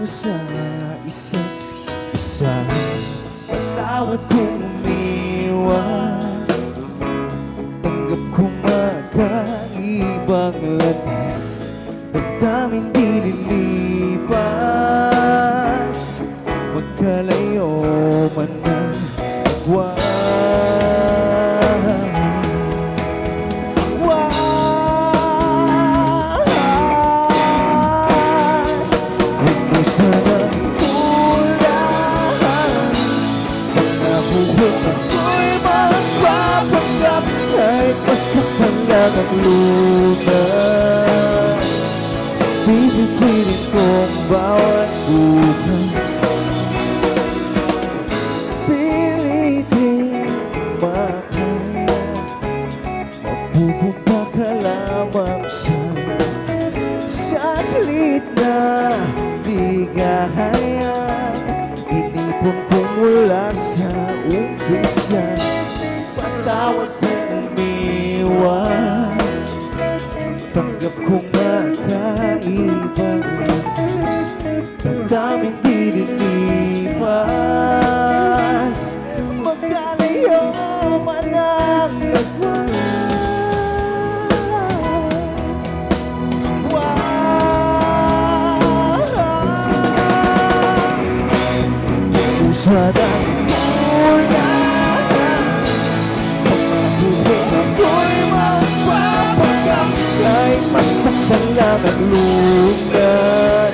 sa isa't isa. Patawad kong umiwas, tanggap kong magkaibang landas, damdamin di lilipas, magkalayo man ng agwan. Masaktan lang ang lunas, bibigilin kong bawat buhay. Pilitin makaya, mapupunta ka lamang sa saglit na ligaya. Inipon ko mula sa umpisa, patawad kong umiwas, tanggap kong makaibang landas, damdamin di lilipas, magkalayo man ang nagwan. Usad ang ulan, mga buhok ako'y magpapanggap, kahit masaktan lang ang lunas,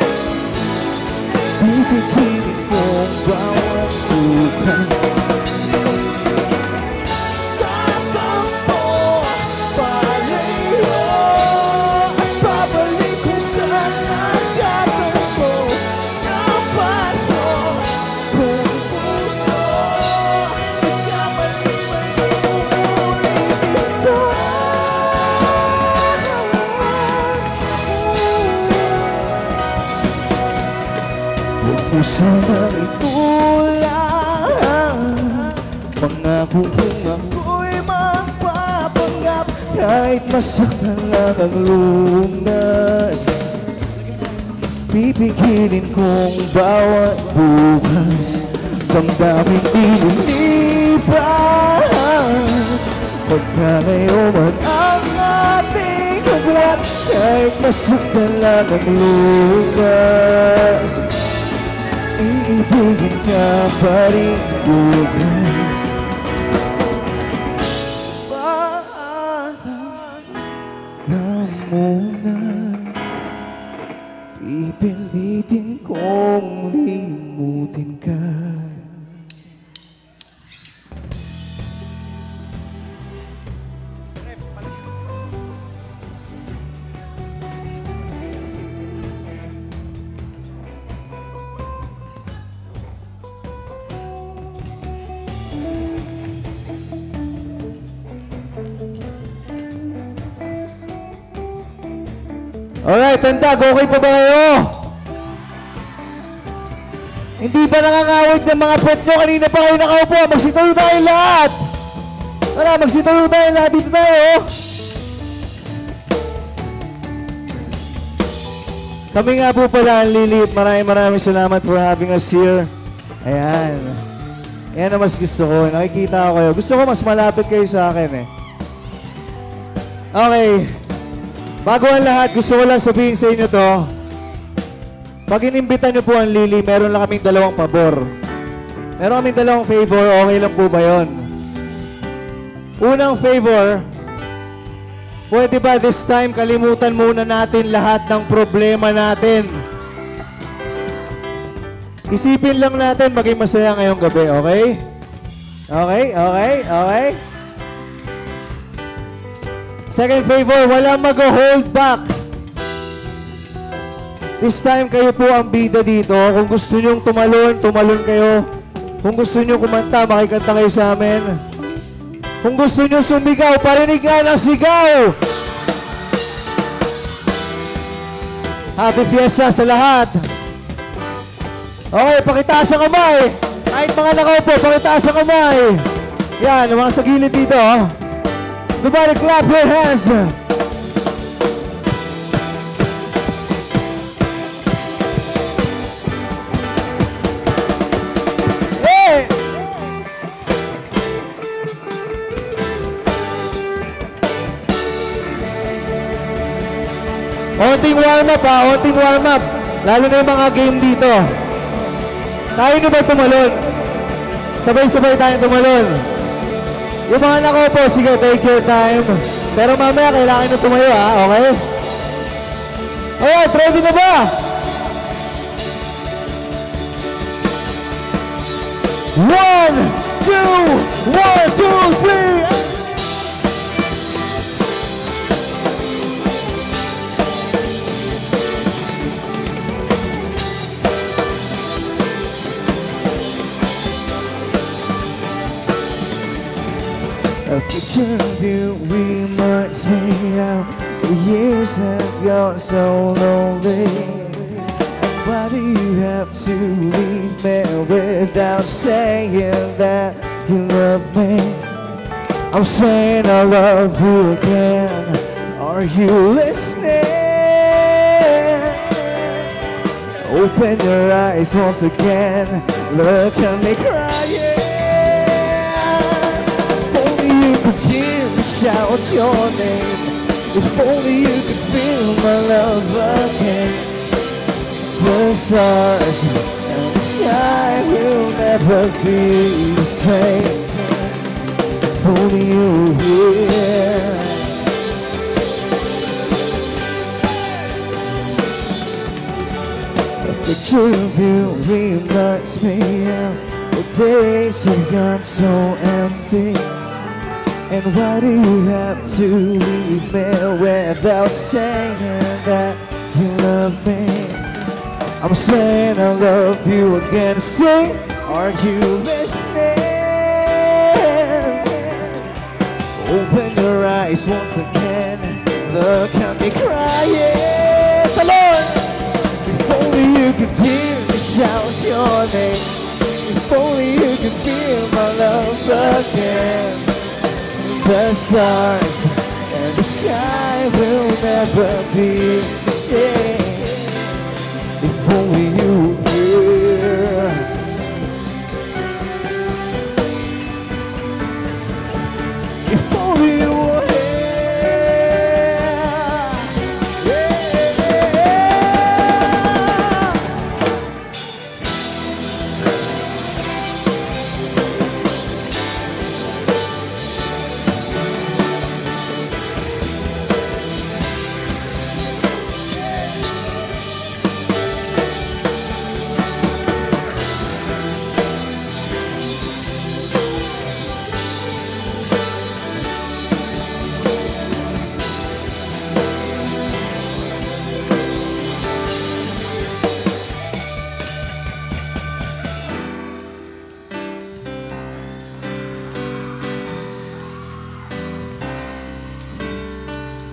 bibigilin kong bawat buhay. Tatakbo, palayo, at babalik kung saan nagtatakbo. Napaso kung puso, nagkamali man uulit ito. Huwag mo sanang itulang, pangako kong ako'y magpapanggap, kahit masaktan lang ang lunas, pipigilin kong bawat bukas, damdamin di lilipas, pagkalayo man ang ating agwat, kahit masaktan lang ang lunas, iibigin ka pa rin bukas. Paalam na muna, pipilitin kong limutin ka. Alright, Tandag, okay pa ba kayo? Hindi ba nangangawit ng mga pet nyo? Kanina pa kayo nakaupo. Magsitayo tayo lahat. Tara, magsitayo tayo lahat. Dito tayo. Kami nga po pala ang Lilith. Maraming salamat for having us here. Ayan. Ayan ang mas gusto ko. Nakikita ko kayo. Gusto ko mas malapit kayo sa akin eh. Okay. Bago ang lahat, gusto ko lang sabihin sa inyo to. Pag inimbitan nyo po ang Lily, meron lang kaming dalawang pabor. Meron kaming dalawang favor, okay lang po ba yun? Unang favor, pwede ba this time kalimutan muna natin lahat ng problema natin? Isipin lang natin maging masaya ngayong gabi, okay? Okay, okay, okay? Second favor, walang mag-hold back. This time, kayo po ang bida dito. Kung gusto nyong tumalon, tumalon kayo. Kung gusto nyong kumanta, makikanta kayo sa amin. Kung gusto nyong sumigaw, parinig nga ng sigaw. Happy Fiesta sa lahat. Okay, pakitaas ang kamay. Kahit mga nakaupo, pakitaas ang kamay. Yan, mga sa gilid dito. Everybody clap your hands. Onting warm up ha, onting warm up. Lalo na yung mga game dito. Tayo nyo ba tumalon? Sabay-sabay tayong tumalon. Yung mga nakaupo, sige, take your time. Pero mamaya kailangan nyo tumayo ha, okay? Alright, ready na ba? One, two, three. A picture of you reminds me of the years have gone so lonely. Why do you have to leave me without saying that you love me? I'm saying I love you again. Are you listening? Open your eyes once again. Look at me crying. Shout your name. If only you could feel my love again. The stars and the sky will never be the same. If only you were here. A picture of you reminds me of the days have gone so empty. And why do you have to leave me without saying that you love me? I'm saying I love you again. Say, are you listening? Open your eyes once again. Look at me crying. The Lord, if only you could hear me shout your name. If only you could feel my love again. The stars and the sky will never be the same. If only you were here. If only you were here.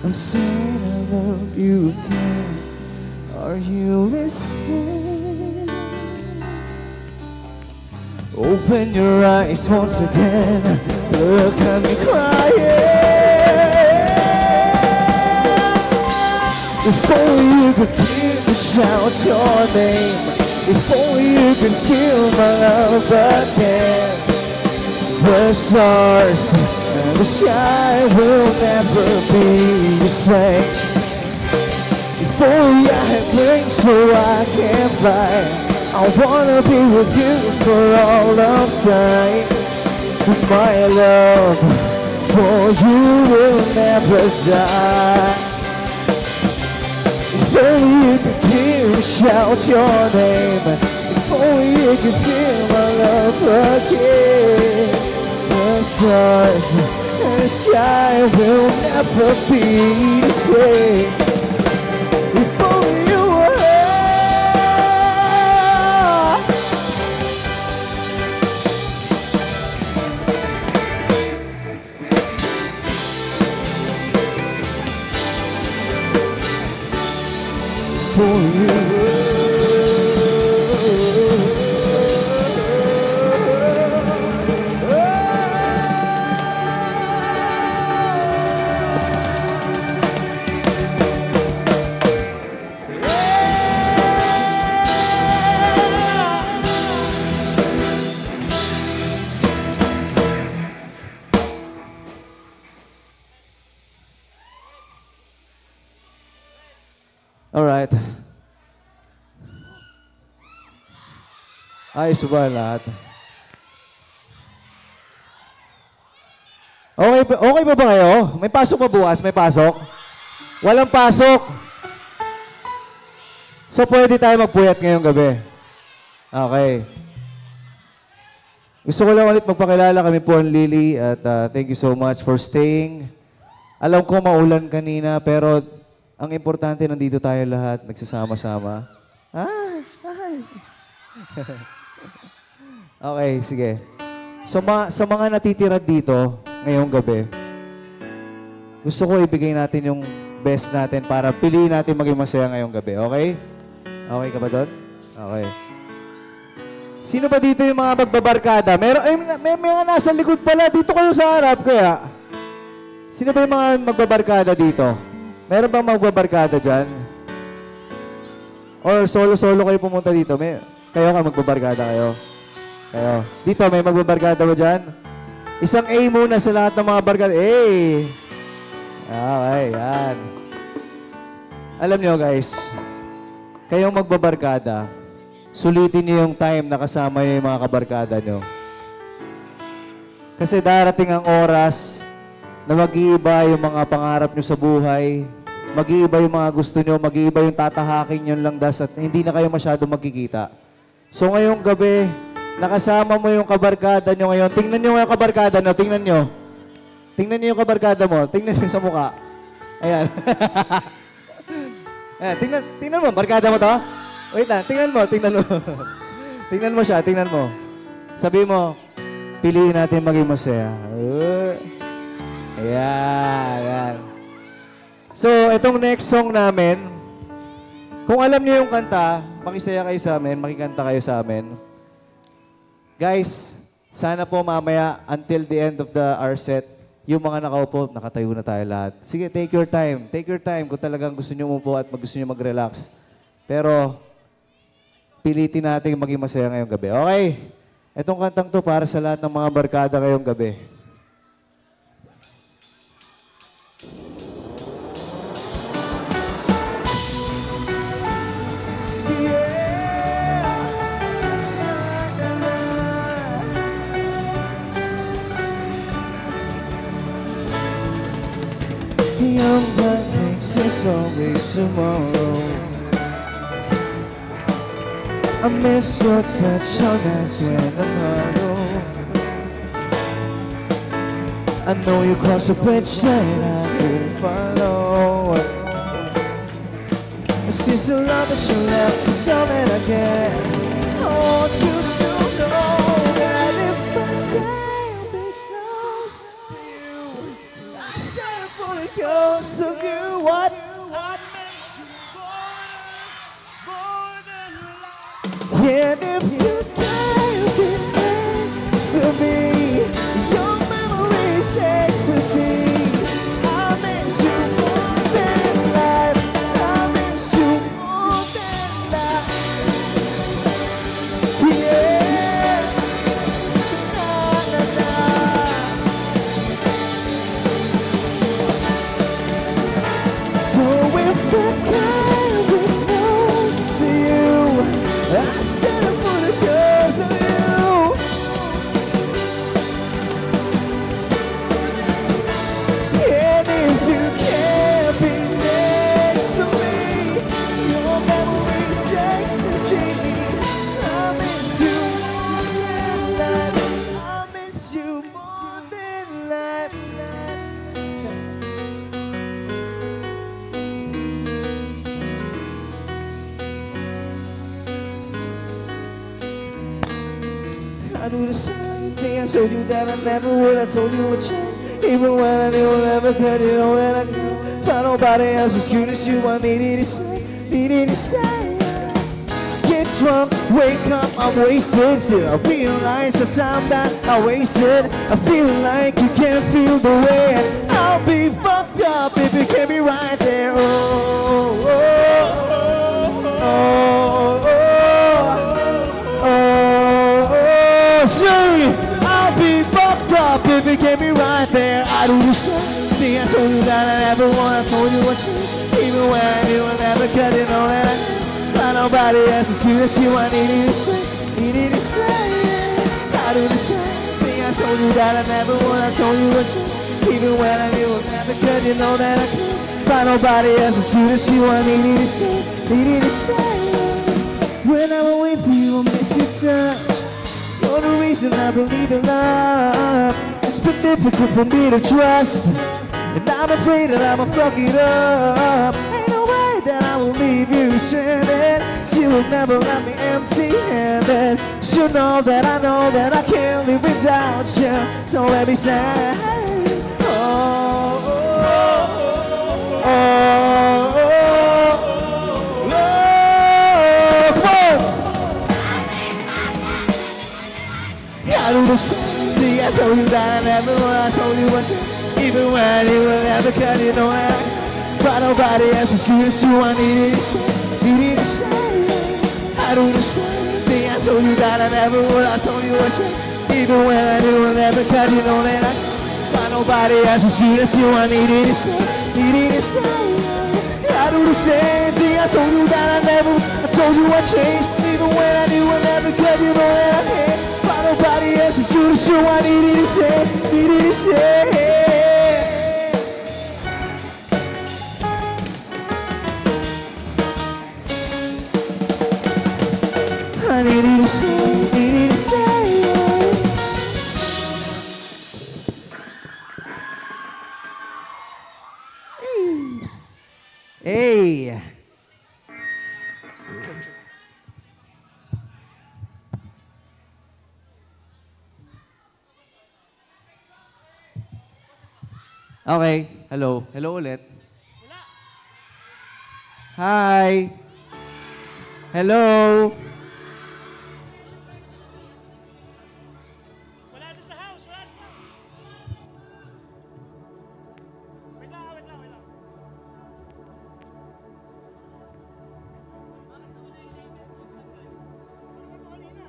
I'm saying I love you again. Are you listening? Open your eyes once again. Look at me crying. If only you could hear me shout your name. If only you could feel my love again. The stars and the sky will never be the same. If only I had wings so I can fly. I wanna be with you for all of time. My love for you will never die. If only you could hear me shout your name. If only you could feel my love again. The stars and the sky will never be the same. If only you were here. For you. Alright. Ayos ba lahat? Okay pa ba kayo? May pasok pa bukas? May pasok? Walang pasok. So, pwede tayo magpuyat ngayong gabi. Okay. Gusto ko lang ulit magpakilala. Kami po ang Lily at thank you so much for staying. Alam ko maulan kanina pero ang importante nandito tayo lahat. Nagsasama-sama. Okay, sige. So, sa mga natitira dito ngayong gabi, gusto ko ibigay natin yung best natin para piliin natin maging masaya ngayong gabi. Okay? Okay ka ba doon? Okay. Sino ba dito yung mga magbabarkada? May mga nasa likod pala. Dito kayo sa harap kaya. Sino ba yung mga magbabarkada dito? Meron bang magbabarkada dyan? Or solo-solo kayo pumunta dito? Kayo ka magbabarkada kayo? Kayo. Dito, may magbabarkada mo dyan? Isang A muna sa lahat ng mga barkada. A! Okay, yan. Alam nyo guys, kayong magbabarkada, sulitin niyo yung time na kasama niyo yung mga kabarkada niyo. Kasi darating ang oras na mag-iiba yung mga pangarap niyo sa buhay, mag-iiba yung mga gusto niyo, mag-iiba yung tatahakin yung langdas at hindi na kayo masyado magkikita. So ngayong gabi, nakasama mo yung kabarkada niyo ngayon. Tingnan niyo yung kabarkada niyo, tingnan niyo. Tingnan niyo yung kabarkada mo, tingnan niyo sa mukha. Ayan. Ayan, tingnan mo, barkada mo to? Wait lang, tingnan mo. Tingnan mo siya, tingnan mo. Sabi mo, piliin natin maging masaya. Ayan. So, itong next song namin, kung alam niyo yung kanta, makisaya kayo sa amin, makikanta kayo sa amin. Guys, sana po mamaya, until the end of our set, yung mga nakaupo, nakatayo na tayo lahat. Sige, take your time. Take your time kung talagang gusto nyo umupo at gusto nyo mag-relax. Pero, pilitin natin maging masaya ngayong gabi. Okay? Itong kantang to para sa lahat ng mga barkada ngayong gabi. Young blood thinks there's always tomorrow. I miss your touch, oh that's when I'm hollow. I know you crossed a bridge that I couldn't follow. Since the love that you left is all that I get, I want you to know that if I can't be close to you, I said I wanna go so good. What makes you more than life? And if you can't be next to me, your memory is ecstasy. I miss you more than life. I miss you more than life. Yeah. Na, na, na. So if I can't be close to you, I said I wanna go to you. And if you can't be next to me, your memory's ecstasy. I miss you more than life. I miss you more than life. I do the same thing. I told you that I never would. I told you a change. Even when I knew I never could, you know that I could find nobody else as good as you. I needed to say. Get drunk, wake up, I'm wasted. Till I realize the time that I wasted. I feel like you can't feel the way. And I'll be fucked up if you can't be right there. Oh, oh, oh, oh, oh, say I'll be fucked up if you can't be right there. I do the same thing. I I told you that I never want, I told you what you even when I knew I never could, you know that I find nobody else as good as you. I needed to say, I do the same thing. I told you that I never would, I told you what you even when I knew I never could, you know that I could find nobody else as good as you. I needed to say when I'm away from you, I miss your touch. You're the reason I believe in love. It's been difficult for me to trust, and I'm afraid that I'ma fuck it up. Ain't no way that I will leave you stranded. She will never let me empty-handed. You know that I can't live without you. So let me say, oh, oh, oh, oh, oh, oh. I do the same thing. I told you that I never would. I told you what you even when you will never cut, you know that but nobody else as good as you. I needed to say I do the same thing. I told you that I never would. I told you what you even when I knew I never cut, you know that but nobody else as good as you. I needed to say I do the same thing. I told you that I never would. I told you I changed even when I knew I never cut, you know that I can't but nobody else as good as you. I needed to say I needed to say Hey! Okay. Hello. Hello ulit. Hi! Hello! Wala doon sa house, wala doon sa house. Wait lang. Bakit nawala yung Ano ba kanina?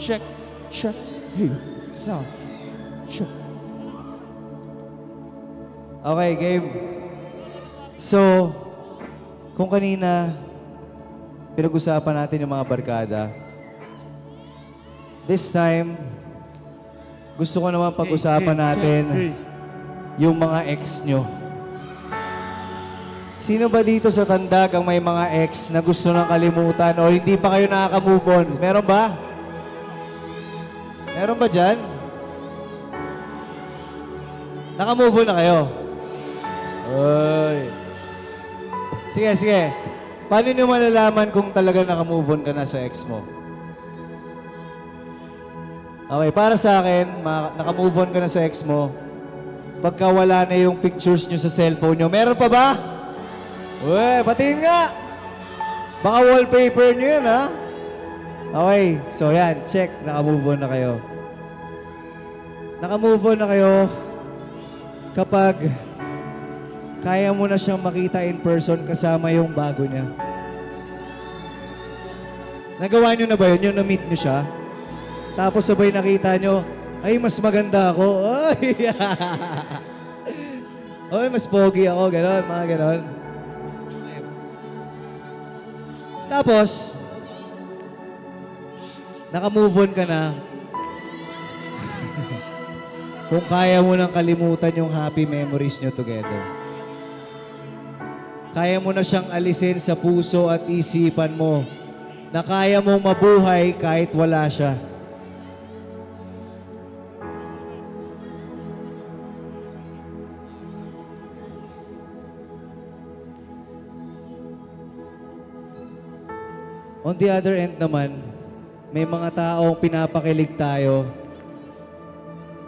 Check. Hey, sound. Check. Okay, game. So, kung kanina pinag-usapan natin yung mga barkada, this time, gusto ko naman pag-usapan natin yung mga ex nyo. Sino ba dito sa Tandag ang may mga ex na gusto nang kalimutan o hindi pa kayo nakaka-move on? Meron ba? Meron ba dyan? Naka-move on na kayo? Oy. Sige. Paano nyo malalaman kung talaga naka-move on ka na sa ex mo? Okay, para sa akin, naka-move on ka na sa ex mo, pagka wala na yung pictures nyo sa cellphone nyo, meron pa ba? Uy, patingin nga! Baka wallpaper nyo yun, ha? Okay, so yan, check. Naka-move on na kayo. Naka-move on na kayo kapag kaya mo na siyang makita in person kasama yung bago niya. Nagawa nyo na ba yun? Yung na-meet nyo siya? Tapos sabay nakita nyo, ay, mas maganda ako. Oy, oy, mas pogi ako. Ganon, mga ganon. Tapos, naka-move on ka na. Kung kaya mo nang kalimutan yung happy memories nyo together. Kaya mo na siyang alisin sa puso at isipan mo na kaya mong mabuhay kahit wala siya. On the other end naman, may mga taong pinapakilig tayo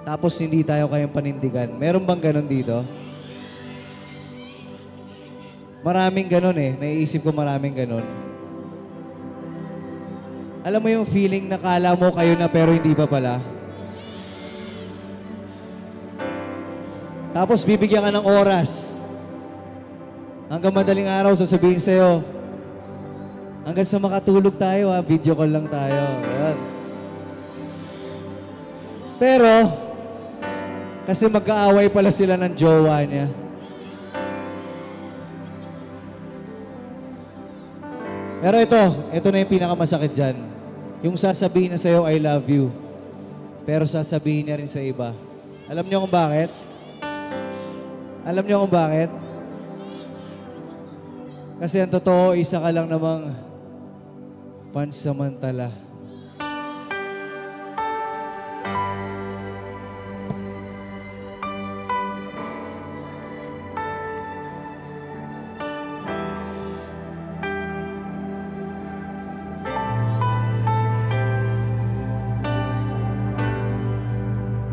tapos hindi tayo kayang panindigan. Meron bang ganun dito? Maraming ganun eh. Naiisip ko maraming ganun. Alam mo yung feeling na kala mo kayo na pero hindi pa pala? Tapos bibigyan ka ng oras. Hanggang madaling araw, sasabihin sa'yo, hanggang sa makatulog tayo ha, video call lang tayo. Ayan. Pero, kasi magkaaway pala sila ng jowa niya. Pero ito na yung pinakamasakit dyan. Yung sasabihin na sa'yo, I love you. Pero sasabihin niya rin sa iba. Alam niyo kung bakit? Alam niyo kung bakit? Kasi ang totoo, isa ka lang namang pansamantala.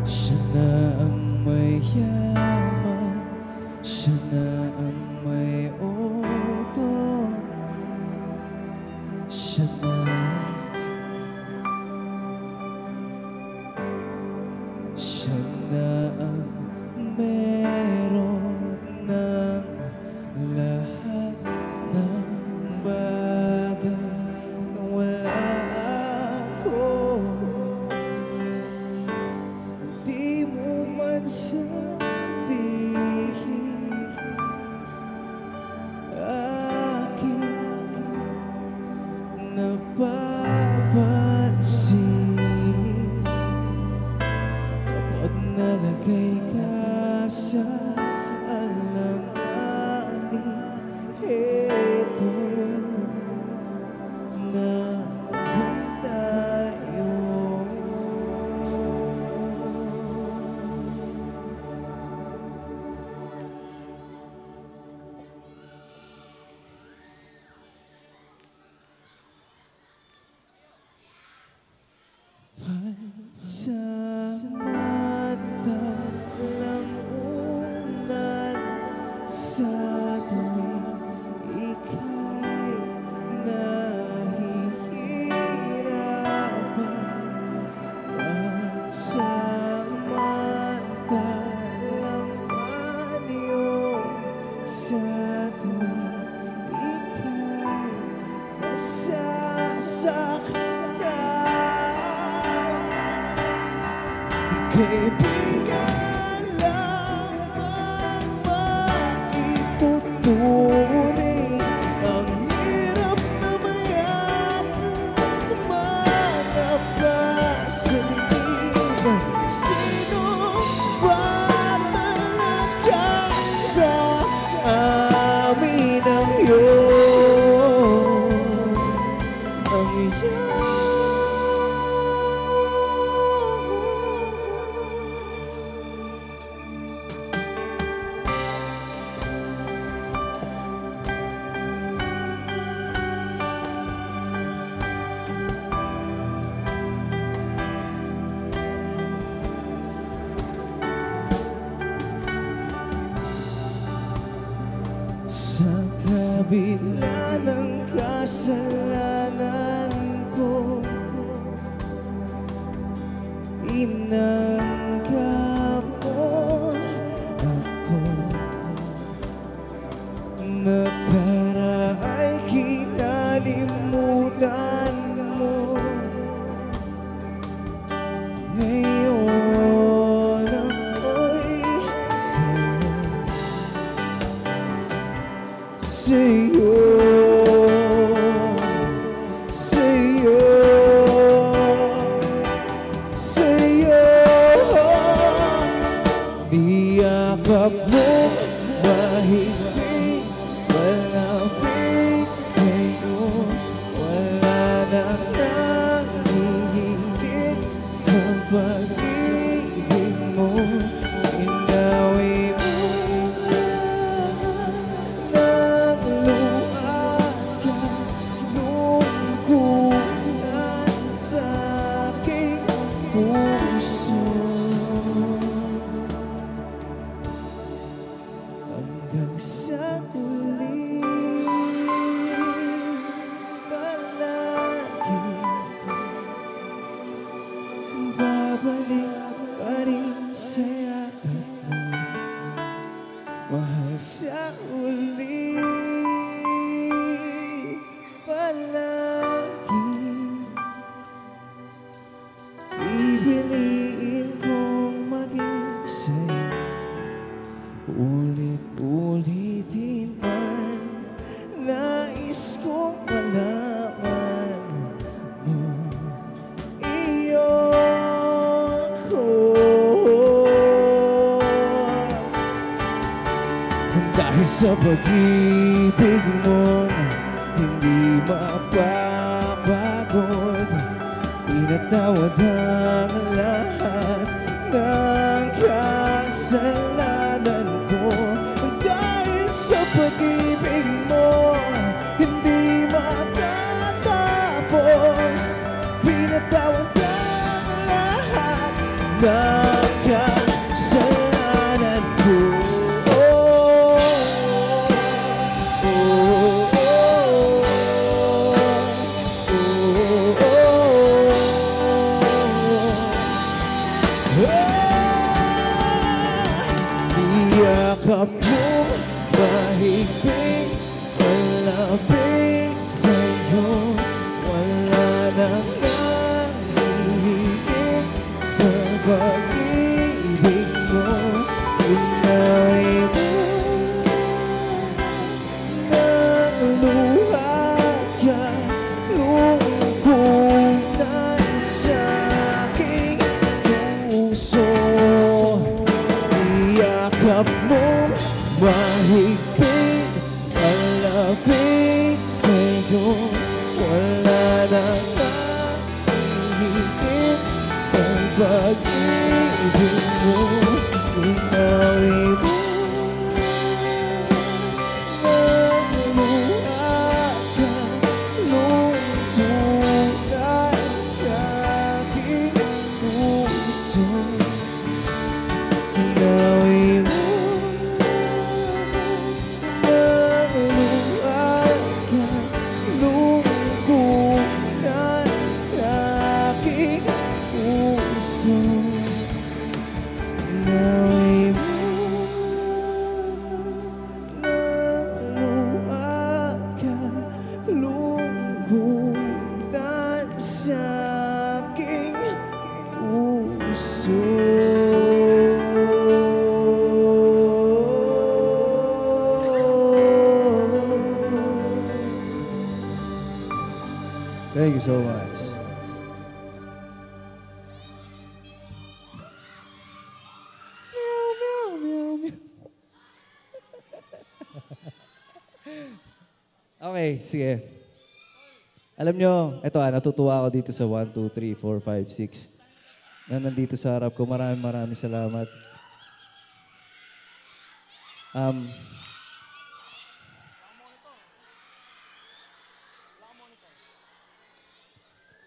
Siya na ang may yaman, siya na ang may uto, siya na ang meron ng lahat ng bagay na wala ako. Di mo man sabihin aking napapansin kapag nalagay ka sa alanganin. Heto na tayo. Pansamantalang unan sa tuwing ika'y nahihirapan. Pansamantalang anyo sa tuwing ika'y nasasaktan. Kaibigan lang bang maituturing ang hirap na mayatang mga pasalib? Sino ba talaga sa amin ang yun? Ang yun. Sa kabila ng kasalanan ko, inanggap mo ako. Nakara'y kinalimutan mo. Ngayon ako'y sa'yo, sa'yo, sa'yo. Niyakap mo mahigpit, malapit sa'yo. Wala nang nangihigit sa pag-ibig mo. Inawi mo ng luha ka, lungkutan sa aking puso. Hanggang sa huli, sa pag-ibig mo, hindi mapapagod. Pinatawad ang lahat ng kasalanan ko. Dahil sa pag-ibig mo, hindi matatapos. Pinatawad ang lahat ng kasalanan ko. Iyakap mo mahigpit, malapit sa'yo. Wala nang nanghihigit sa pag-ibig mo. Inay mo ng luha ka, lungkutan sa aking puso. Iyakap mo mahigpit, malapit sa'yo. Wala nang nanghihigit sa pag-ibig mo. Inawi mo ng luha ka, lungkutan sa aking puso. Inawi mo ng luha ka, lungkutan sa aking puso. Inawi mo ng luha ka, lungkutan sa aking puso. Thank you so much. Okay, sige. Alam nyo, eto natutuwa ako dito sa 1, 2, 3, 4, 5, 6 na nandito sa harap ko. Maraming salamat.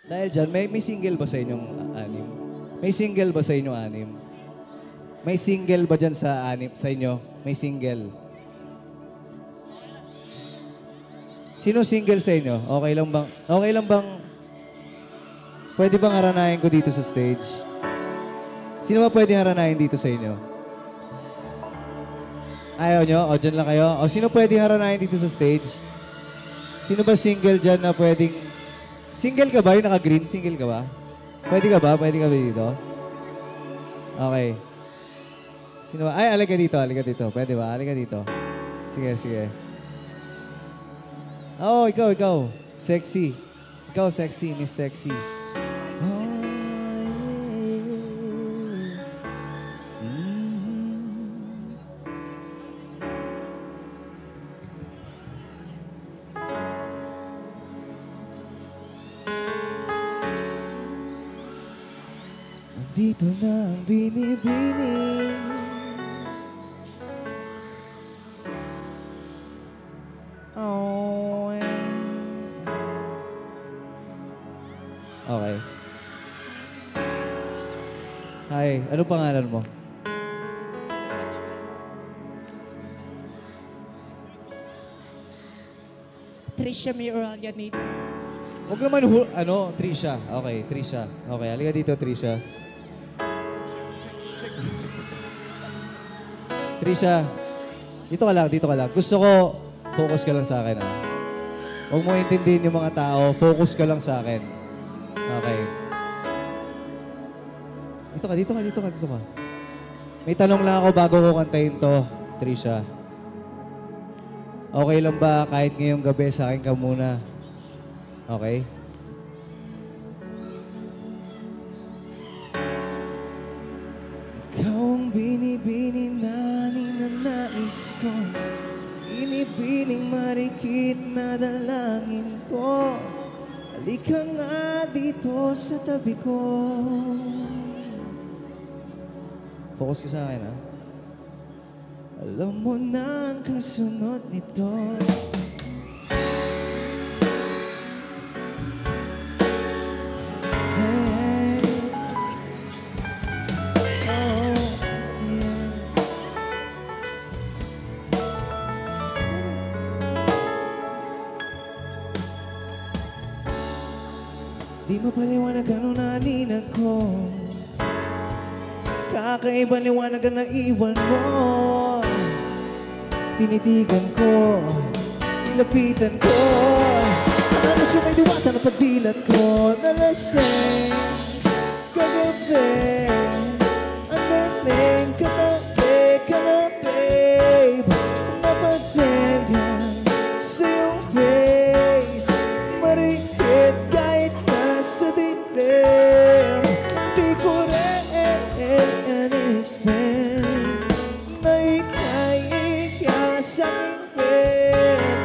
Dahil dyan, may single ba sa inyong anim? May single ba sa inyong anim? May single ba dyan sa anim, sa inyo? May single. Sino single sa inyo? Okay lang bang, pwede bang haranahin ko dito sa stage? Sino ba pwede haranahin dito sa inyo? Ayaw nyo? O, dyan lang kayo? O, sino pwede haranahin dito sa stage? Sino ba single dyan na pwedeng... Single ka ba? Yung naka-green? Single ka ba? Pwede ka ba? Pwede ka ba dito? Okay. Sino ba? Ay, alika dito. Pwede ba? Alika dito. Sige. Oh, ikaw. Sexy. Ikaw, sexy. Miss Sexy. Dito na ang binibining. Oh, okay. Hi, ano pangalan mo? Trisha May Oralia Nate. Huwag naman, Trisha. Okay, Trisha. Okay, halika dito, Trisha. Trisha, dito ka lang. Gusto ko, focus ka lang sa akin, ha? Huwag mo intindihin yung mga tao, focus ka lang sa akin. Okay. Dito ka. May tanong lang ako bago ko kantahin to, Trisha. Okay lang ba kahit ngayong gabi sa akin ka muna? Okay? Ikaw ang binibini na ninanais ko. Binibining marikit na dalangin ko. Halika nga dito sa tabi ko. Focus ka sa akin, ha? Alam mo na ang kasunod nito. Hey. Oh, yeah. Di mapaliwanag ano na ninag ko. Kakaiba liwanag ang naiwan mo. Tinitigan ko, nilapitan ko. Hanggang sa may diwata na pagdilat ko. Nalasing kagabi. Ang galing katabi ka na, babe. Napatingin sa iyong face. Marikit kahit nasa dilim. Di ko rin expect na ikay sa aking.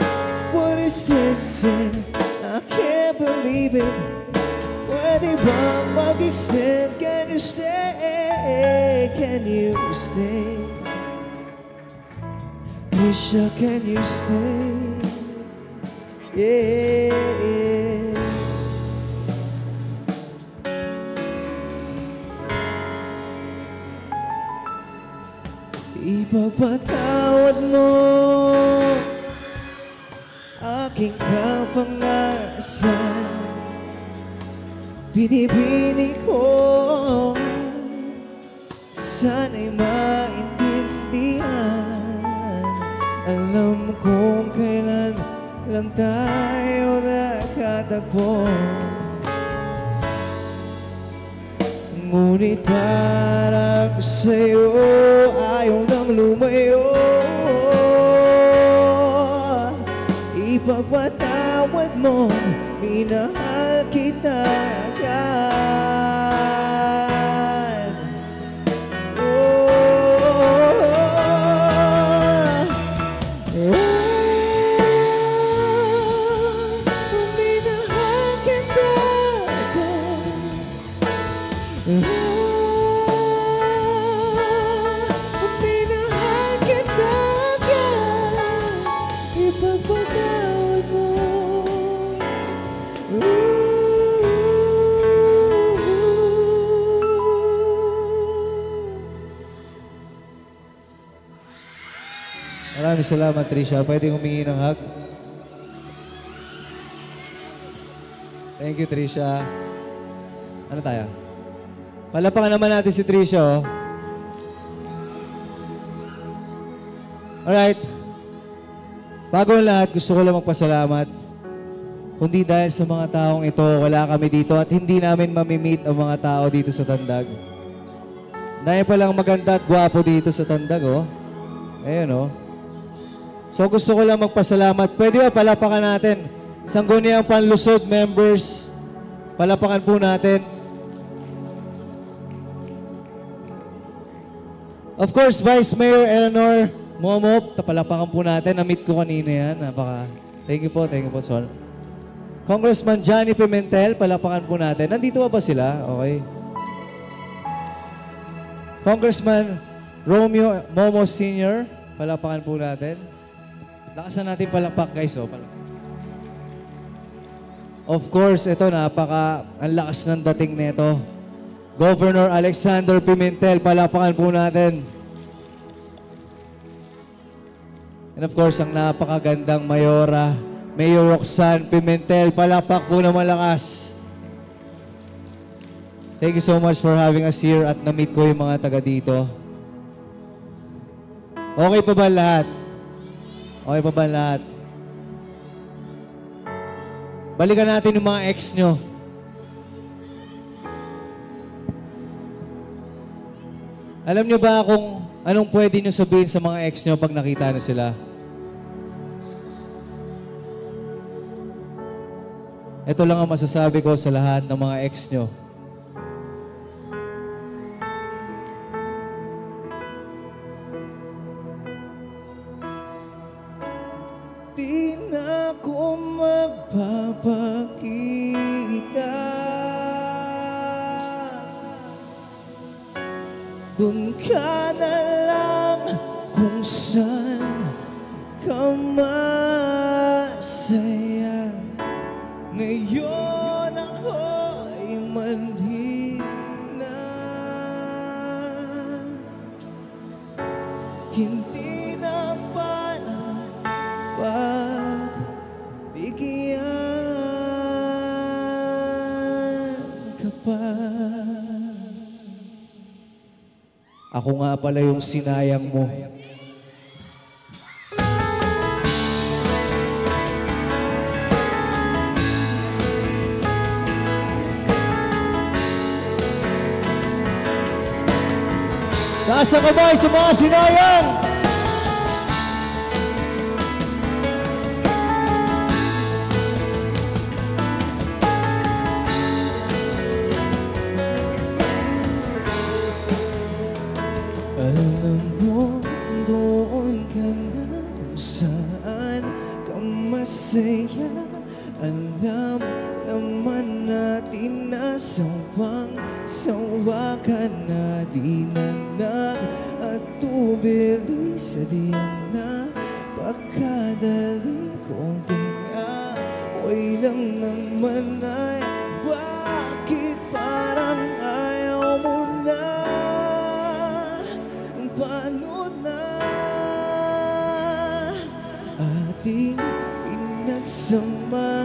What is this? I can't believe it. Pwede bang mag-extend? Can you stay? Can you stay? Trisha, can you stay? Yeah. Ipagpatawad mo aking kapangasan. Binibini ko, sana'y maintindihan. Alam kong kailan lang tayo nakatagpo. Ngunit parang sa'yo ayaw nang lumayo. Ipagpatawad mo, minahal kita agad. Minahal kita agad. Minahal kita agad. Ipagpatawad mo. Maraming salamat, Trisha. Pwede humingi ng hug? Thank you, Trisha. Ano tayo? Palapakan naman natin si Trisha, oh. Alright. Bago ang lahat, gusto ko lang magpasalamat. Kundi dahil sa mga taong ito, wala kami dito at hindi namin mamimit ang mga tao dito sa Tandag. Dahil palang maganda at gwapo dito sa Tandag, oh. Ayun, oh. So gusto ko lang magpasalamat. Pwede ba palapakan natin? Sangguniang Panlusod members, palapakan po natin. Of course, Vice Mayor Eleanor Momop, palapakan po natin. Na-meet ko kanina yan. Thank you po, Sol. Congressman Johnny Pimentel, palapakan po natin. Nandito ba sila? Okay. Congressman Romeo Momo Sr., palapakan po natin. Lakasan natin palapak, guys. Oh, of course, ito, ang lakas ng dating nito. Governor Alexander Pimentel, palapakan po natin. And of course, ang napakagandang Mayora, Mayor Roxanne Pimentel, palapak po na malakas. Thank you so much for having us here at na-meet ko yung mga taga dito. Okay pa ba lahat? Okay pa ba lahat? Balikan natin yung mga ex nyo. Alam nyo ba kung anong pwede nyo sabihin sa mga ex nyo pag nakita nyo sila? Ito lang ang masasabi ko sa lahat ng mga ex nyo. Dun ka na lang kung saan ka masaya. Ngayon ako'y manhid na. Hindi na pala pagbigyan ka pa. Ako nga pala yung sinayang mo. Taas ang kamay sa mga sinayang! Alam mo, doon ka na kung saan ka masaya. Alam naman natin na sawang-sawa ka na. Di nanak at tubili sa diyan na pagkadali konting away lang naman ay bakit parang ayaw mo na? Paano na ating pinagsama?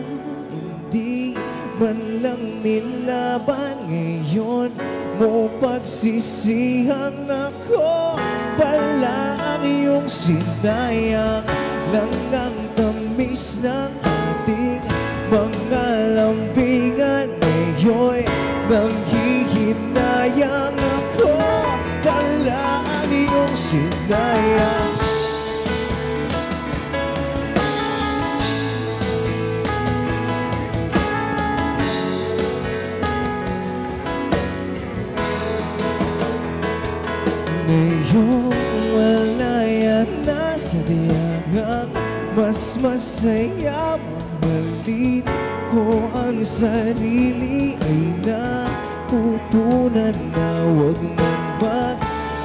Hindi man lang nilaban. Ngayon mo pagsisihang ako pala ang iyong sinayang. Lang ang tamis ng ating mga lambingan. Ngayon nanghihinayang ako pala ang iyong sinayang. Ngayong wala yan na sa diyangang mas masaya. Mamahalin ko ang sarili ay natutunan na wag naman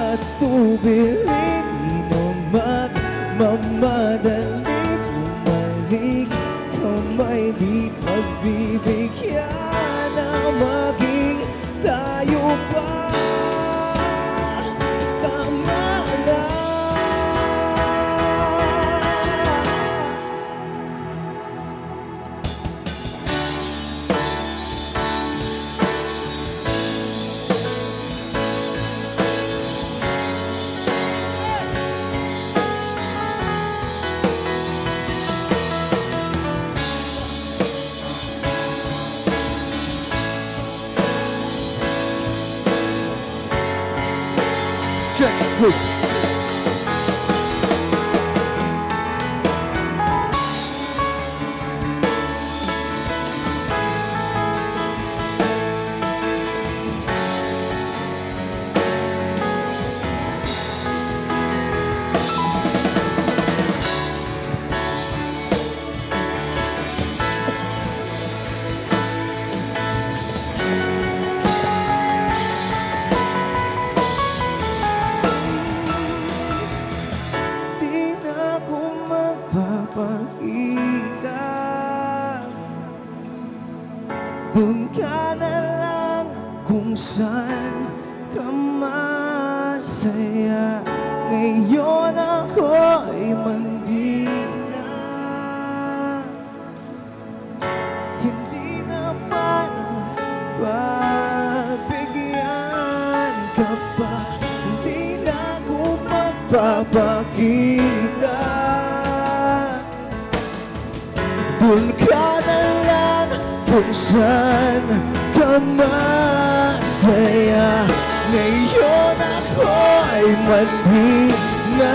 at tubilin. Di naman mamadali bumalik kamay di pagbibigyan na maging tayo pa. Good. Doon ka na lang kung saan ka masaya. Ngayon ako'y mandi na. Hindi na paano pagbigyan ka pa. Hindi na ako magpapakita. Doon ka na lang kung saan ka masaya. Ngayon ako ay mandi na.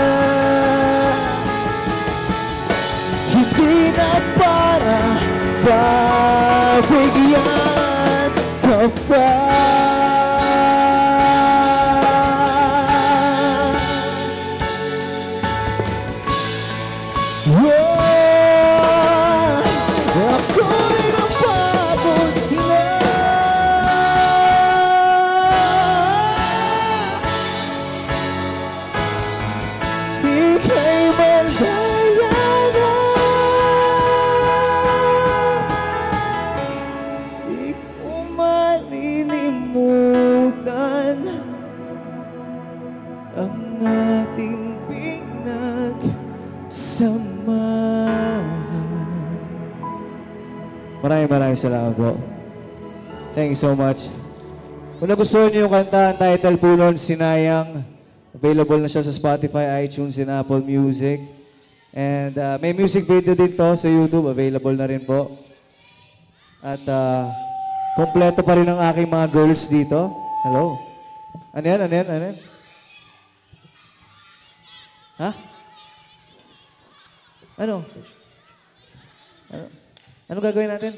Hindi na para pagbigyan ka pa. maraming salamat po. Thank you so much. Kung nagustuhan niyo yung kanta, ang title po nun, Sinayang. Available na siya sa Spotify, iTunes, and Apple Music. And may music video din to sa YouTube. Available na rin po. At kompleto pa rin ang aking mga girls dito. Hello. Ano yan? Ano yan? Ano yan? Ha? Ano? Ano gagawin natin?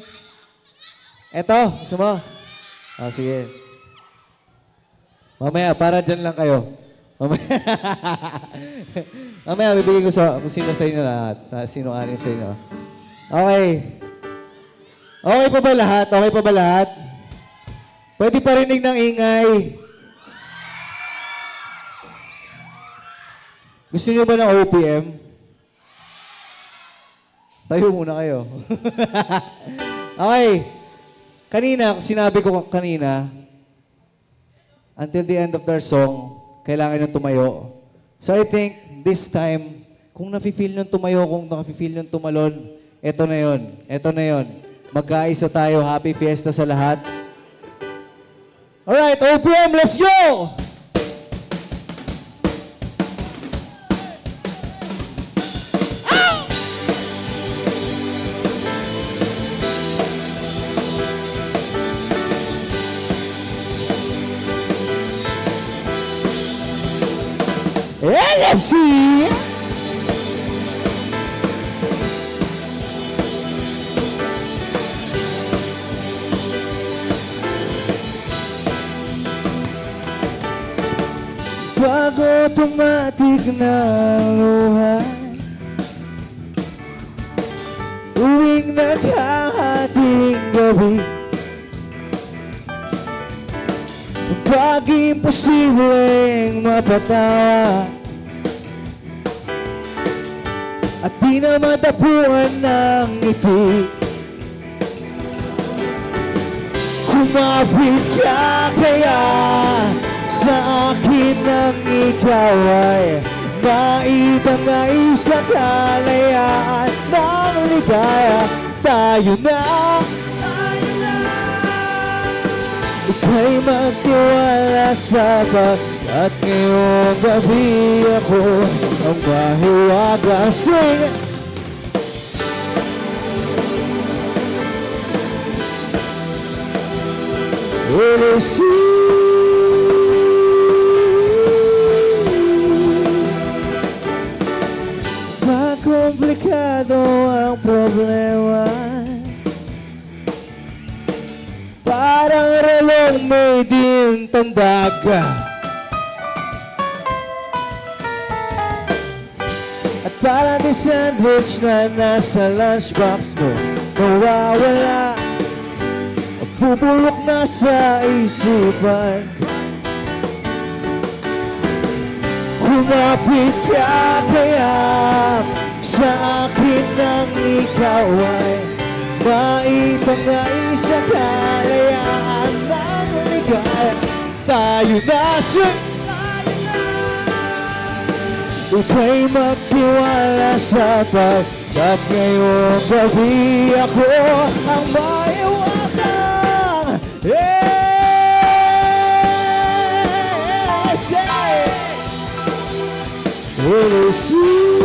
Eto, gusto mo? Ah, sige. Mamaya, para dyan lang kayo. Mamaya, mamaya bibigay ko sa kung sino sa inyo lahat. Sino anim sa inyo. Okay. Okay pa ba lahat? Okay pa ba lahat? Pwede parinig ng ingay. Gusto niyo ba ng OPM? Tayo muna kayo. Okay. Kanina, sinabi ko kanina, until the end of their song, kailangan nyo tumayo. So I think, this time, kung nafe-feel nyo tumayo, kung nafe-feel nyo tumalon, eto na yon, eto na yon. Magkaisa tayo. Happy Fiesta sa lahat. Alright, OPM, let's go! Let's see. Bago tumatik na luha, uwing naghahating gabi, pag imposibleng mapatawa at di na matapuan ng ngiti, kumapit ka kaya sa akin nang ikaw ay maitangay sa kalayaan ng ligaya. Tayo na, ika'y magtiwala sa at ngayong gabi ako ang mahiwaga. Sing! It is you. Komplikado ang problema, parang relong may din tandag, at parang di sandwich na nasa lunchbox mo mawawala, bubulok na sa isipan. Kumapit ka kaya sa akin nang ikaw ay maitangay sa kalayaan ng ligaya. Tayo na sa ika'y magtiwala sa pagkat ngayong gabi ako ang maiwakang. Yes! It is you.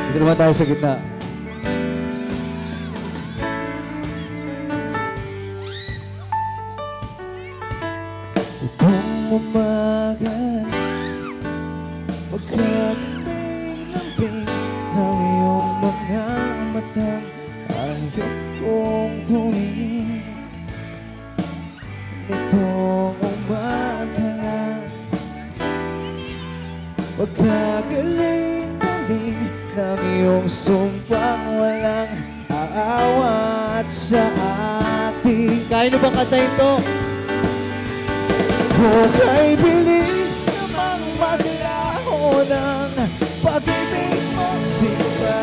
Dito naman tayo sa gitna. Kung umaga magkakating ng ping ng iyong mga matang, ayaw kong tumingin nitong umaga lang. Magkagaling ng iyong sumpang walang aawat sa atin. Kaya nyo bang kantahin to? Hukay bilis namang maglaho ng pag-ibig mo sinta.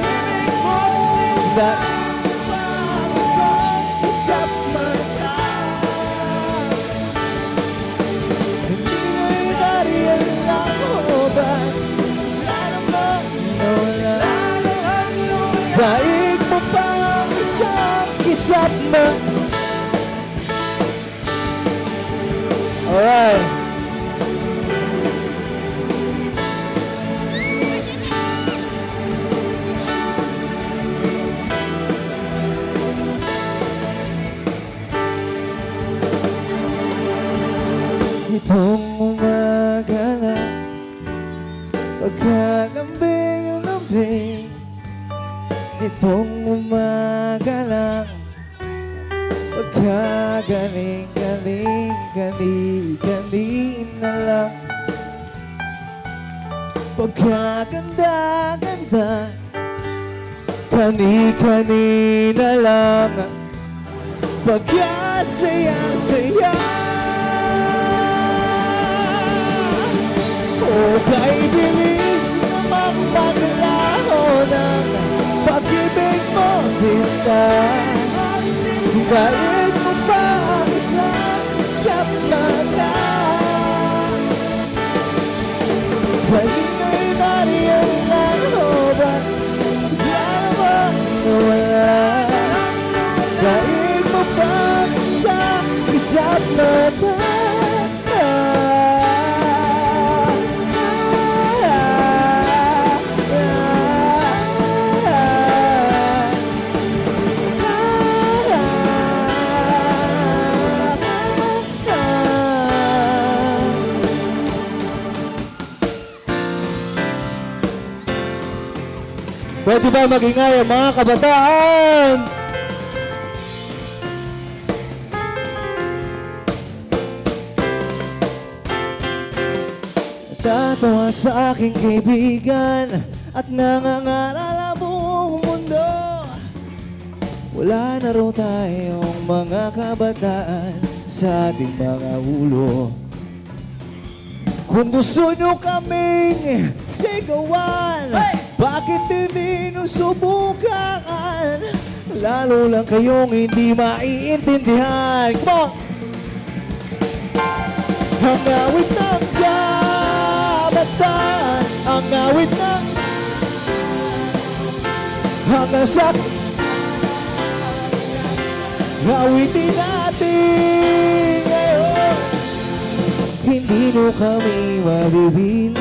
Dahil pang isang isang mata, hindi na'y nariyan lang o ba't naramang wala daig mo pang isang kisap na. Alright. Itong umaga na pagkalambing-lambing, itong umaga lang pagkagaling-galing-galing na lang, pagkaganda-ganda kani-kanina lang, pagkasaya-saya. Hukay bilis namang maglaho ng pag-ibig mo sinta. Dahil mo pa ang isang mata, kanina'y nariyan lang o ba't bigla namang nawala? Dahil mo pa ang isang mata. Pwede ba magingay ang mga kabataan? Tatawa sa aking kaibigan at nangangaral ang buong mundo. Wala na raw tayong mga kabataan sa ating mga ulo. Kung gusto nyo kaming sigawan, bakit hindi nyo subukan? Lalo lang kayong hindi maiintindihan. Come on! Ang awit ng kabataan, ang awit ng hanggang sa awitin natin ngayon. Hindi nyo kami mabibin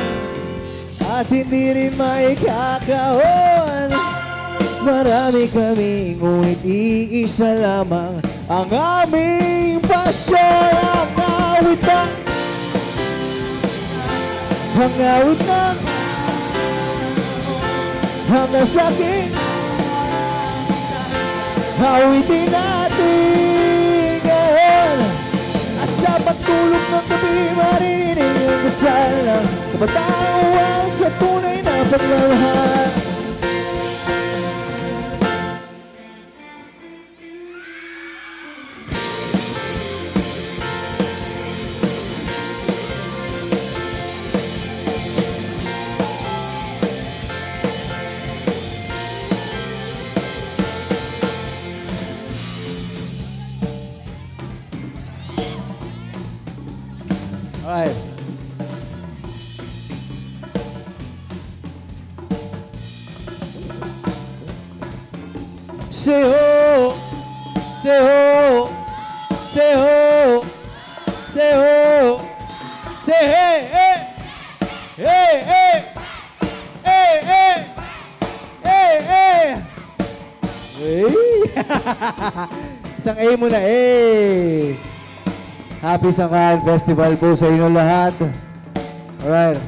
at hindi rin maikakahon. Marami kami, ngunit iisa lamang ang aming pasyon. Ang awit ng hanggang sa akin, awitin natin ngayon. Sa pagtulog ng gabi, maririnig ang dasal ng kabataan sa tunay na pagmamahal. Alright. Say ho, say ho, say ho, say ho, say hey, hey, hey, hey, hey, hey, hey, hey. Isang A muna, eh. Happy Sangkahan Festival po sa inyo lahat. Alright.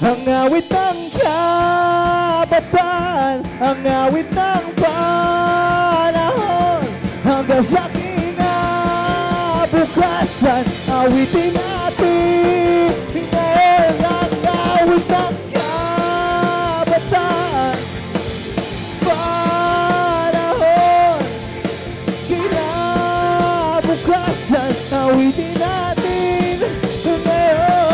Ang awit ng kabataan, ang awit ng panahon. sa kinabukasan. Awitin natin ngayon ang awit ng kabataan. Panahon, kinabukasan. Awitin natin ngayon.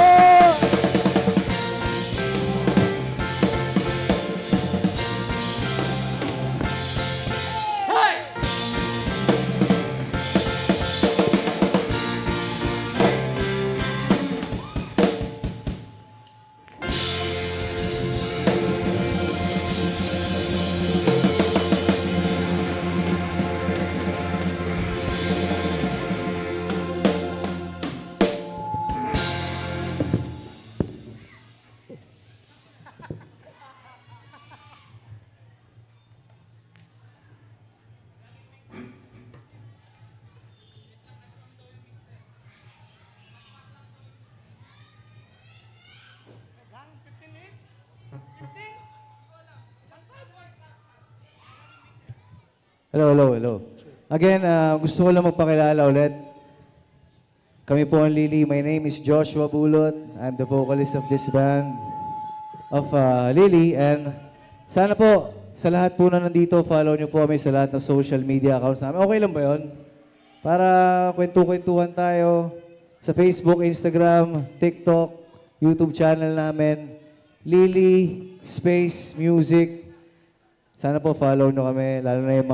Hello. Again, gusto ko lang magpakilala ulit. Kami po ang Lily. My name is Joshua Bulot. I'm the vocalist of this band of Lily. And sana po, sa lahat po na nandito, follow nyo po kami sa lahat ng social media accounts namin. Okay lang ba yun? Para kwentu-kwentuhan tayo sa Facebook, Instagram, TikTok, YouTube channel namin. Lily Space Music. Sana po follow nyo kami, lalo na yung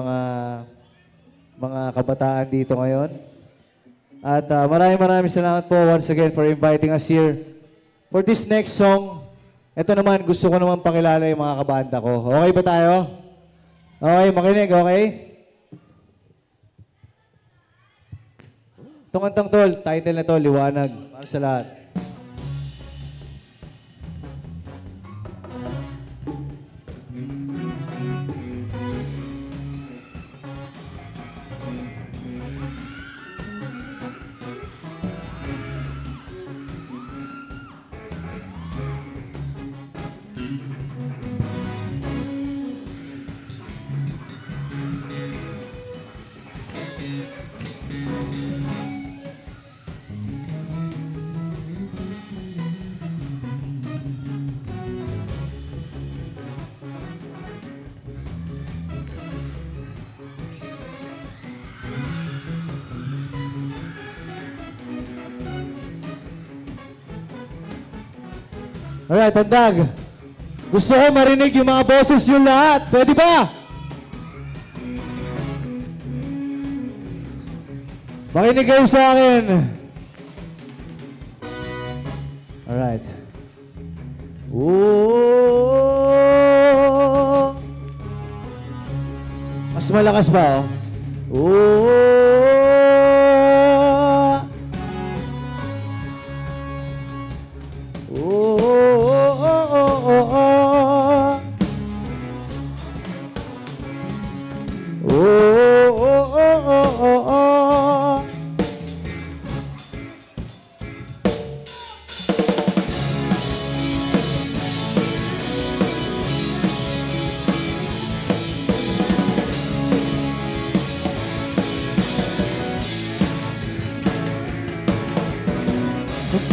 mga kabataan dito ngayon. At maraming salamat po once again for inviting us here. For this next song, ito naman, gusto ko naman pakilala yung mga kabanda ko. Okay ba tayo? Okay, makinig, okay? Itong kantang tol, title na to, Liwanag. Para sa lahat. Alright, Tandag. Gusto ko marinig yung mga boses nyo lahat. Pwede ba? Makinig kayo sa akin. Alright. Oh. Mas malakas pa, oh. Oh.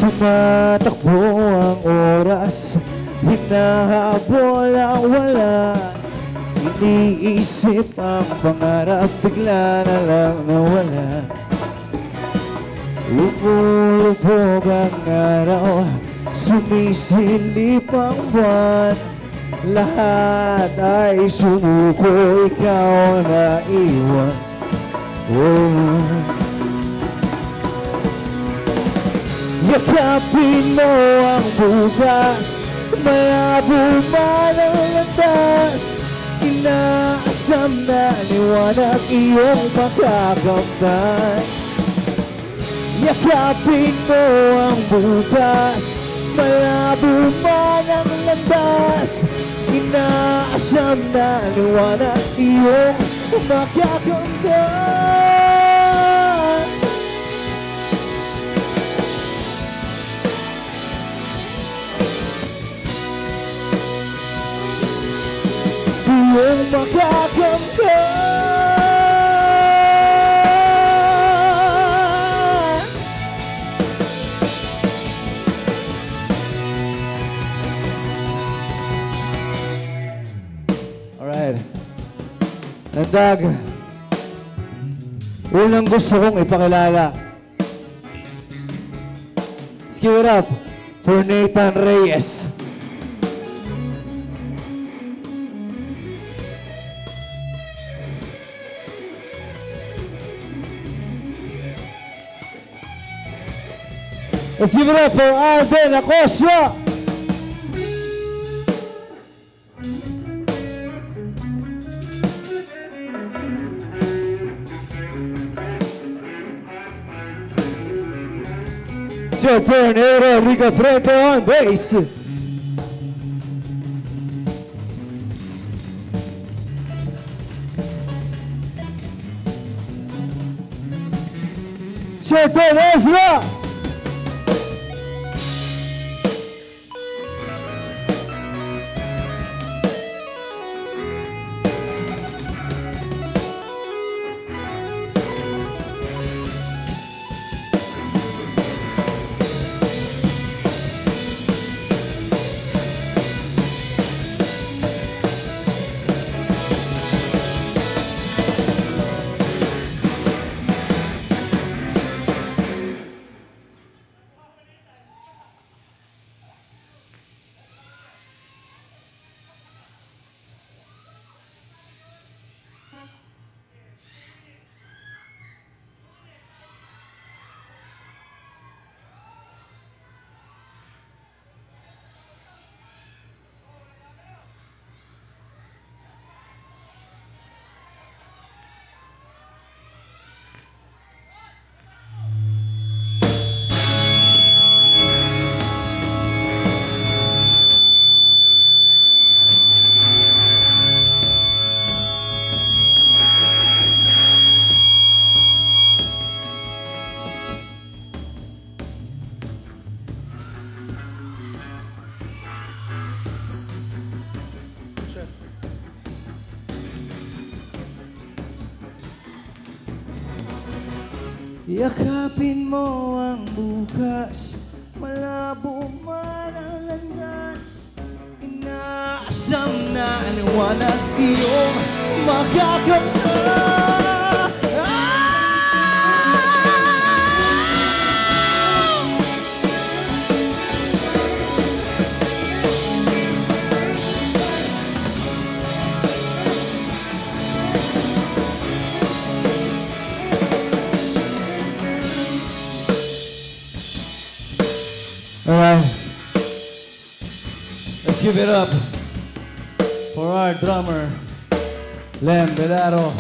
Tumatakbo ang oras, hinahabol ang wala. Iniisip ang pangarap, bigla na lang nawala. Lumulubog ang araw, sumisilip ang buwan. Lahat ay sumuko, ikaw na iwan. Oh. Yakapin mo ang bukas, malabo man ang landas. Inaasam na liwanag iyong makakamtan. Yakapin mo ang bukas, malabo man ang landas. Inaasam na liwanag iyong makakamtan. Iyong makakamtan. Dag. Unang gusto kong ipakilala. Let's give it up for Nathan Reyes. Let's give it up for Alden Acosta. It's your turn, Eero Rica Frente on bass. It's your turn, Ezra. Yakapin mo ang bukas, malabo man ang landas. Inaasam na liwanag iyong makakamtan. Alright. Let's give it up for our drummer, Lem Velaro.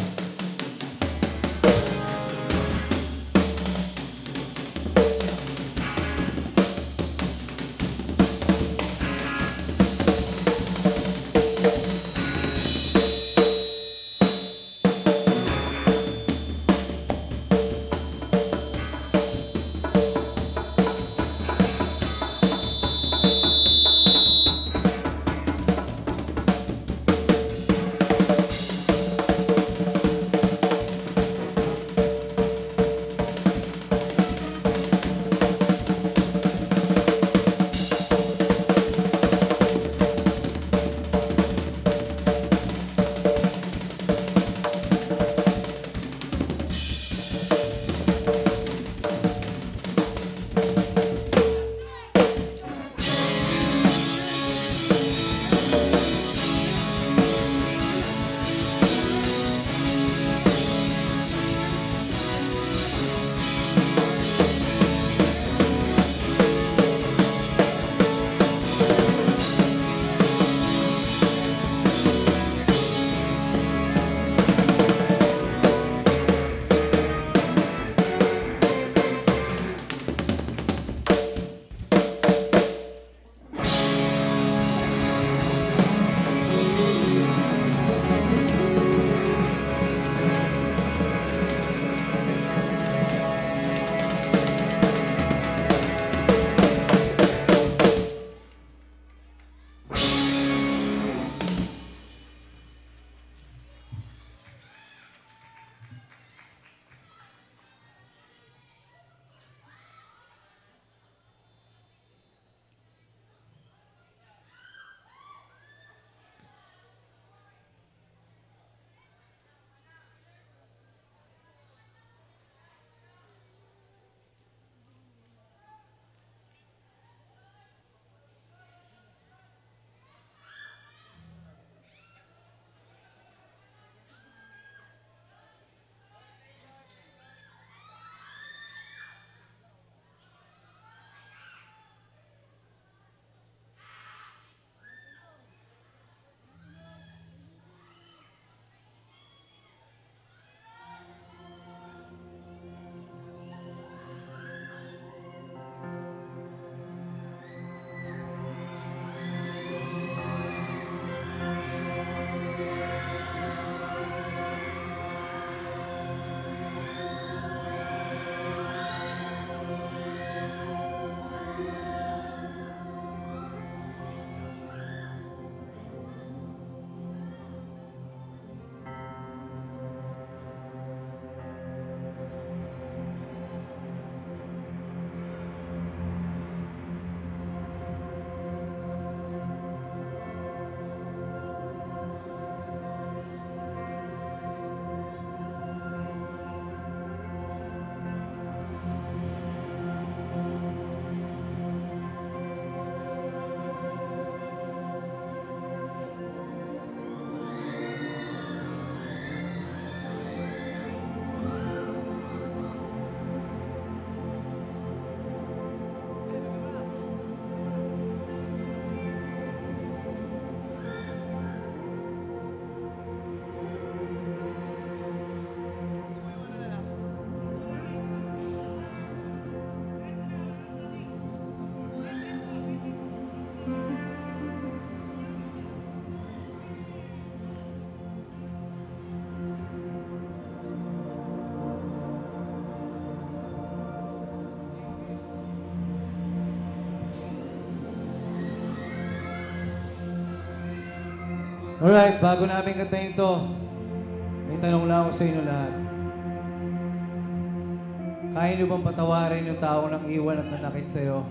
Alright, bago namin kantahin to, may tanong lang ako sa inyo lahat. Kaya niyo bang patawarin yung taong nang iwan at nanakit sa'yo?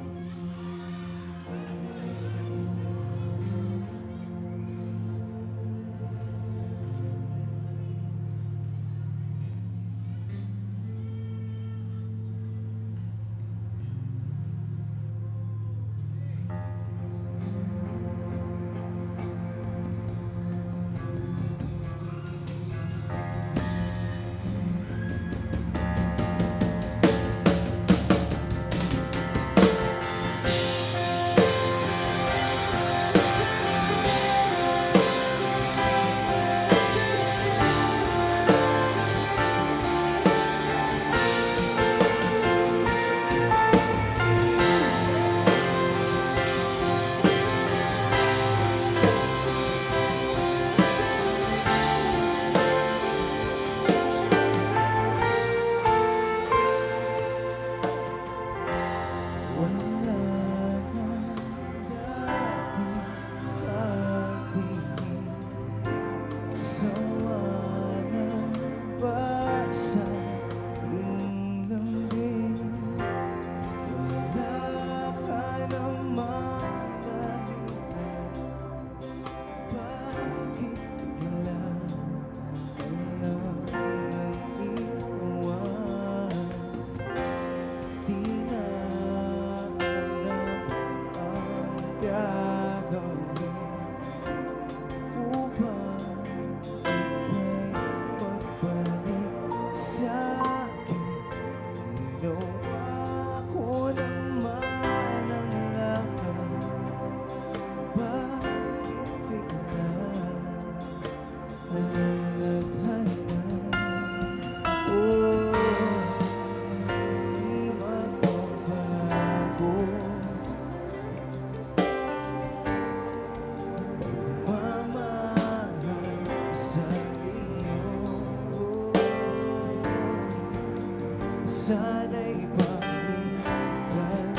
Sana'y pakinggan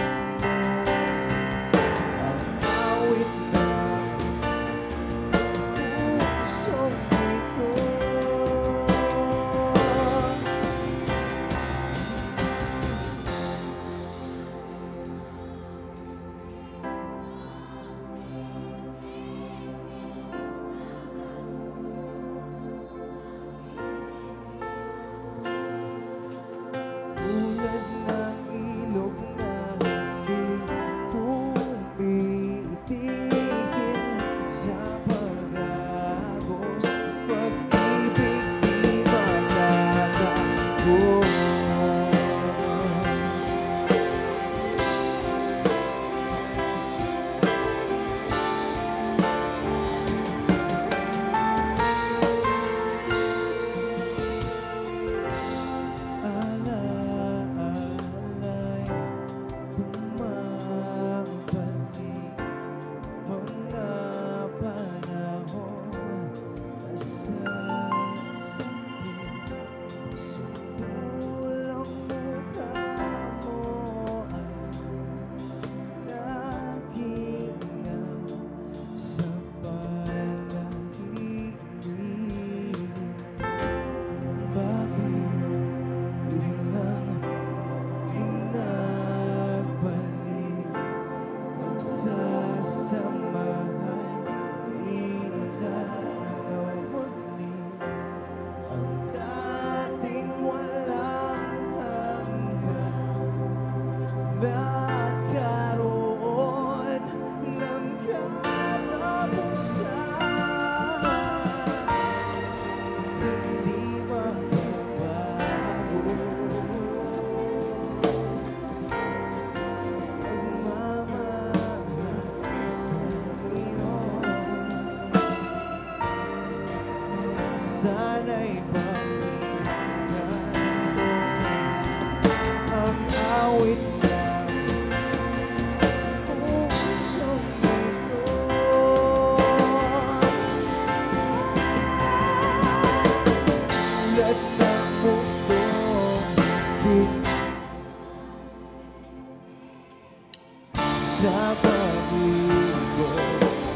ang awit ng pusong ito. Tulad ng ilog na hindi tumitigil sa pag-agos, pag-ibig di matatapos. Alaalay, bumabalik mga panahon masasakit. Sulang mukha mo ay naginaw sa panaginip. Bakit biglang inagbalik ang sasamahan? Inanaw muli ang dating walang hanggan. Nagkaroon ng katapusan, hindi mababago. Pagmamahal sa iyo, sana'y pakinggan ang awit ng pusong ito. Tulad ng mundo sa pag-ibig,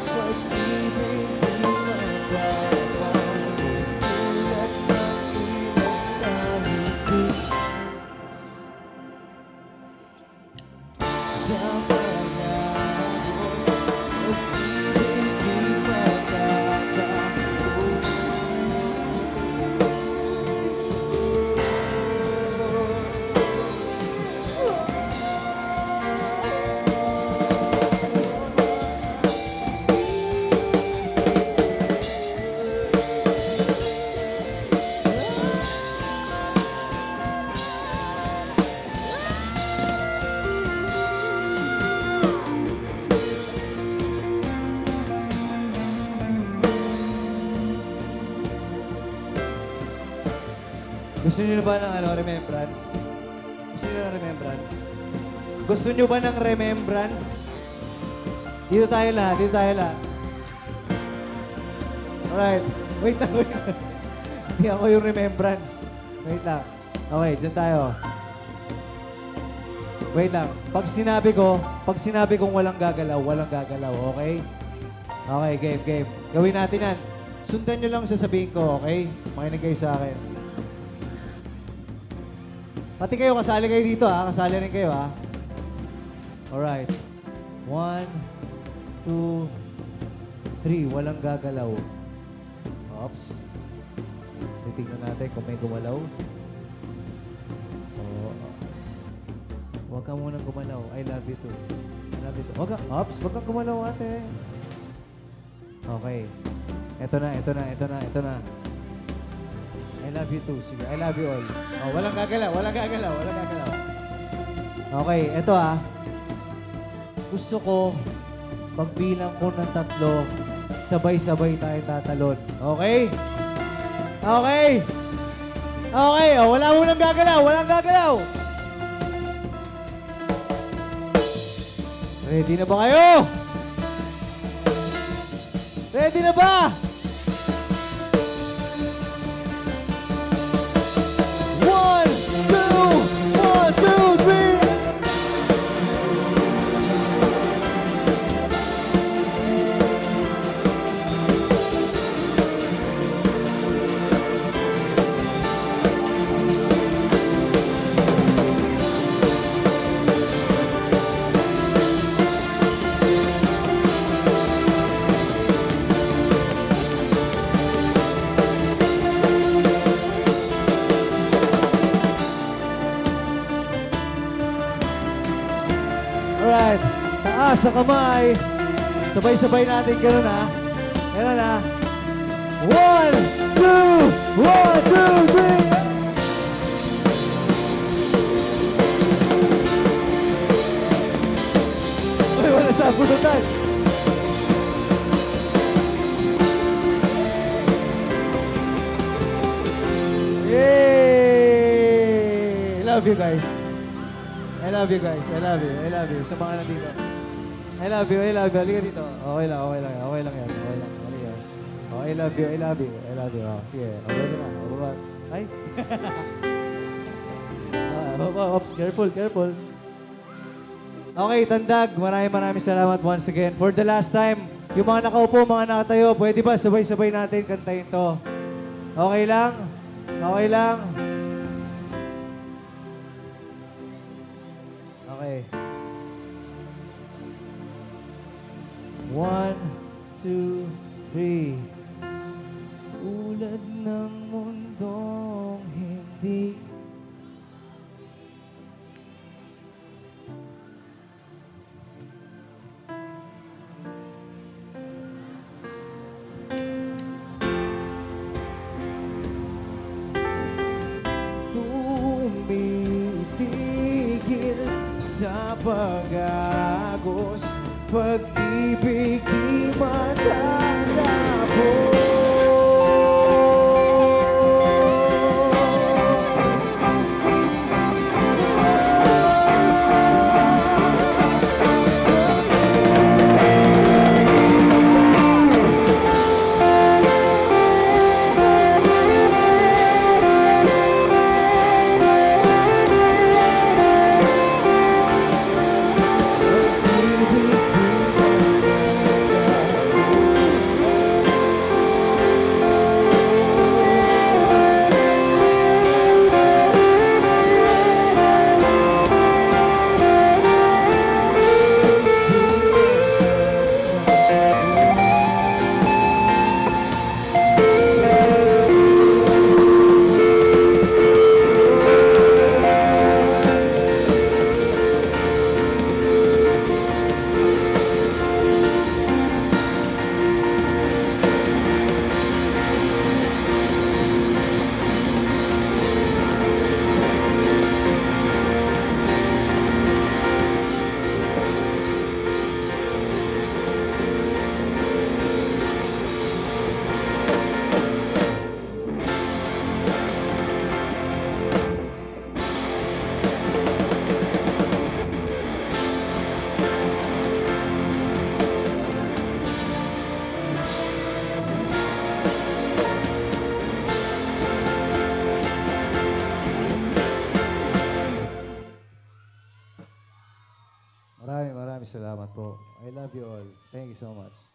pag-ibig di Gusto niyo ba ng remembrance? Gusto niyo ng remembrance? Gusto niyo ba ng remembrance? Dito tayo lahat, dito tayo lahat. Alright. Wait lang, wait lang. Hindi ako yung remembrance. Wait lang. Okay, dyan tayo. Wait lang. Pag sinabi kong walang gagalaw, okay? Okay, game, game. Gawin natin yan. Sundan nyo lang sasabihin ko, okay? Makinig kayo sa akin. Pati kayo, kasali kayo dito, ha? Kasali rin kayo, ha? Alright. 1, 2, 3. Walang gagalaw. Oops. Titignan natin kung may gumalaw. Oh. Huwag ka munang gumalaw. I love you too. I love you too. Oops, huwag kang gumalaw, ate. Okay. Ito na. I love you too. Sige, I love you all. Oh, walang gagalaw. Okay, ito Gusto ko magbilang ko ng 3, sabay-sabay tayo tatalon. Okay? Okay? Okay, oh, wala munang gagalaw. Ready na ba kayo? Ready na ba? One, two, three. Alright. Taas sa kamay. Sabay-sabay natin ganun Ganun 1, 2, 1, 2, 3. Uy, wala sa bunutan. Yay! Love you guys. I love you guys. I love you. Sa mga nandito. I love you. Halika dito. Okay lang yan. Halika. Oh, I love you. Oh, sige. Okay na. Baba. Ay. Oops. Careful. Okay, Tandag. Maraming salamat once again. For the last time, yung mga nakaupo, mga nakatayo, pwede ba sabay-sabay natin kantahin to? Okay lang? Okay. 1, 2, 3. Ulad ng mundong hindi tumitigil sa pag-agos, pag-ibig di matatapos. salamat po. I love you all. Thank you so much.